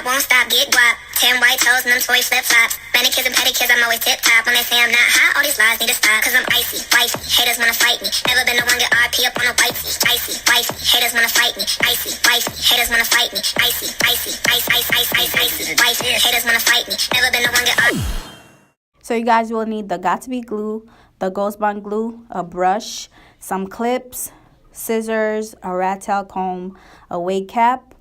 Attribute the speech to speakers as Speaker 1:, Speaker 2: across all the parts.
Speaker 1: won't stop, get guap. 10 white toes and them toy flip-flop. Manicures and pedicures, I'm always tip-top. When they say I'm not hot, all these lies need to stop. Cause I'm icy, wifey, haters wanna fight me. Never been the one get RP up on a wifey. Icy, wifey, haters wanna fight me. Icy, wifey, haters wanna fight me. Icy, icy, ice, ice, ice, ice, icy. Wifey, haters wanna fight me. Never been the one get RP.
Speaker 2: So you guys will need the Got2b glue, the Ghost Bond glue, a brush, some clips, scissors, a rat tail comb, a wig cap,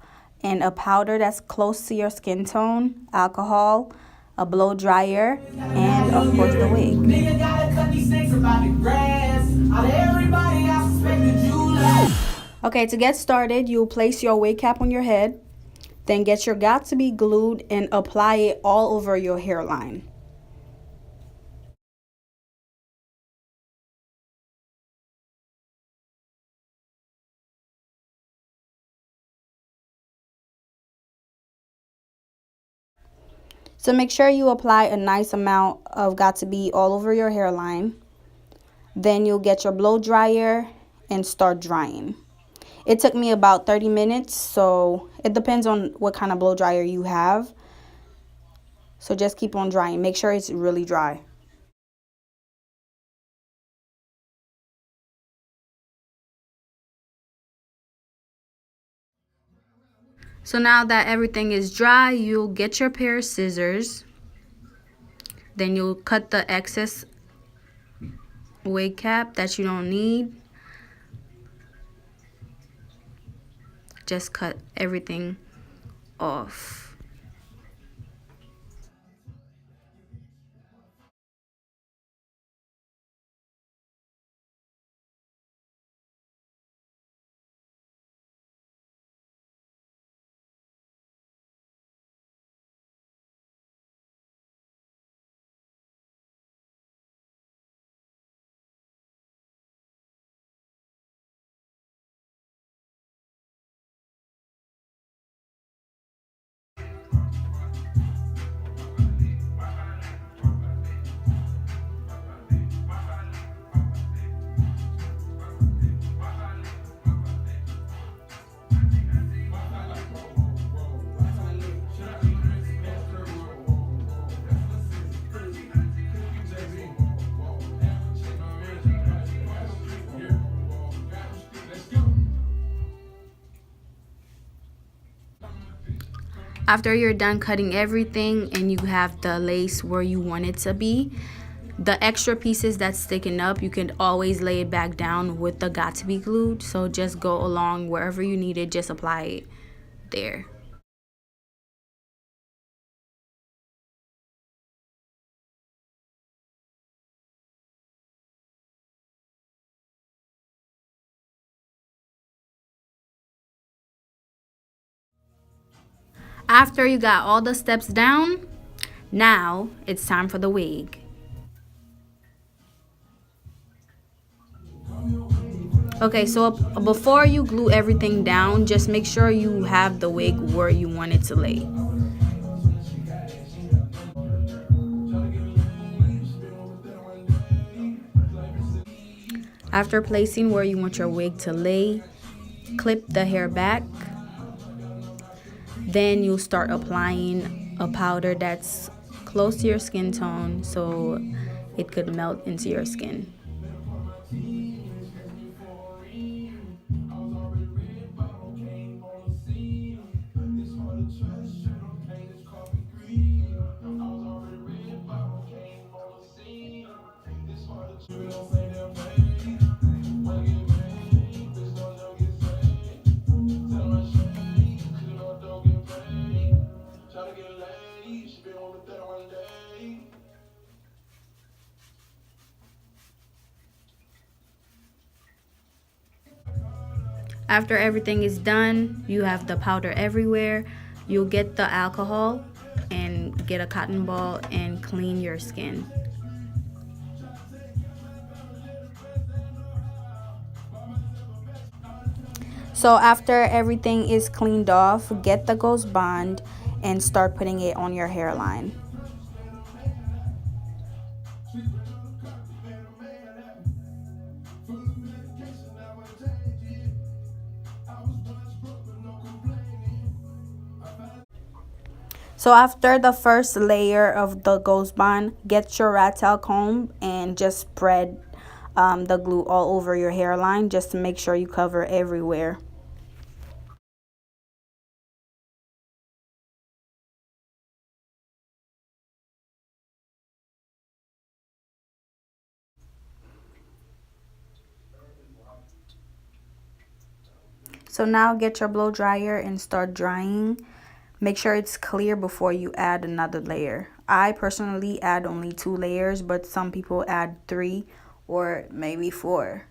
Speaker 2: and a powder that's close to your skin tone, alcohol, a blow dryer, and of course the wig. Okay, to get started, you'll place your wig cap on your head, then get your Got2b glued and apply it all over your hairline. So make sure you apply a nice amount of Got2b all over your hairline. Then you'll get your blow dryer and start drying. It took me about 30 minutes, so it depends on what kind of blow dryer you have. So just keep on drying. Make sure it's really dry. So now that everything is dry, you'll get your pair of scissors. Then you'll cut the excess wig cap that you don't need. Just cut everything off. After you're done cutting everything and you have the lace where you want it to be, the extra pieces that's sticking up, you can always lay it back down with the Got2b glued. So just go along wherever you need it, just apply it there. After you got all the steps down, now it's time for the wig. Okay, so before you glue everything down, just make sure you have the wig where you want it to lay. After placing where you want your wig to lay, clip the hair back. Then you'll start applying a powder that's close to your skin tone so it could melt into your skin. After everything is done, you have the powder everywhere. You'll get the alcohol and get a cotton ball and clean your skin. So after everything is cleaned off, get the Ghost Bond and start putting it on your hairline. So after the first layer of the ghost bond, get your rat tail comb and just spread the glue all over your hairline, just to make sure you cover everywhere. So now get your blow dryer and start drying. Make sure it's clear before you add another layer. I personally add only 2 layers, but some people add 3 or maybe 4.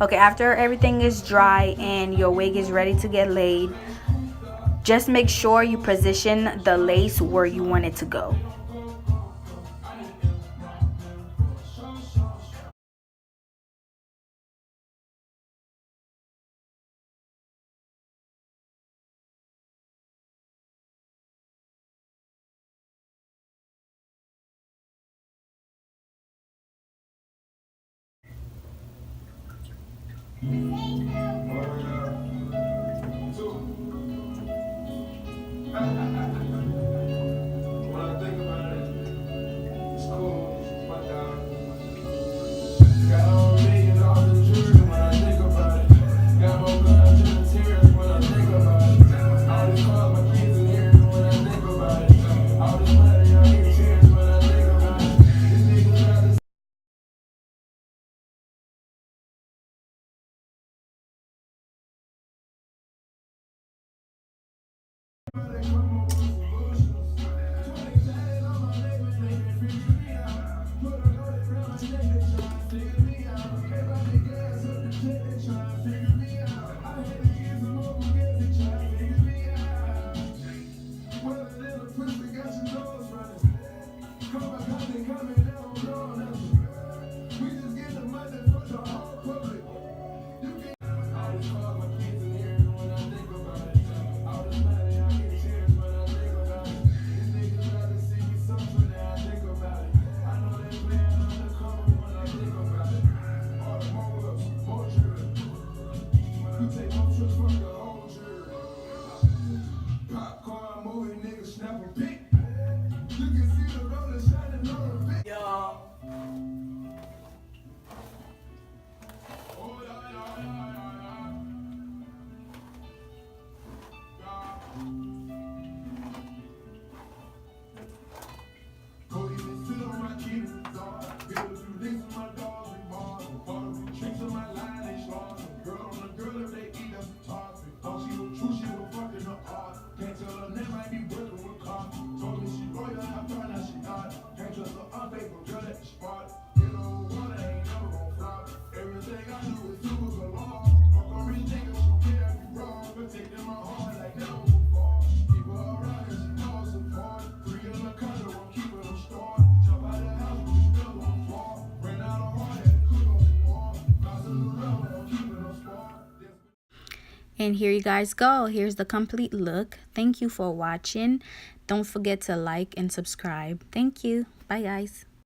Speaker 2: Okay, after everything is dry and your wig is ready to get laid, just make sure you position the lace where you want it to go. And here you guys go. Here's the complete look. Thank you for watching. Don't forget to like and subscribe. Thank you. Bye, guys.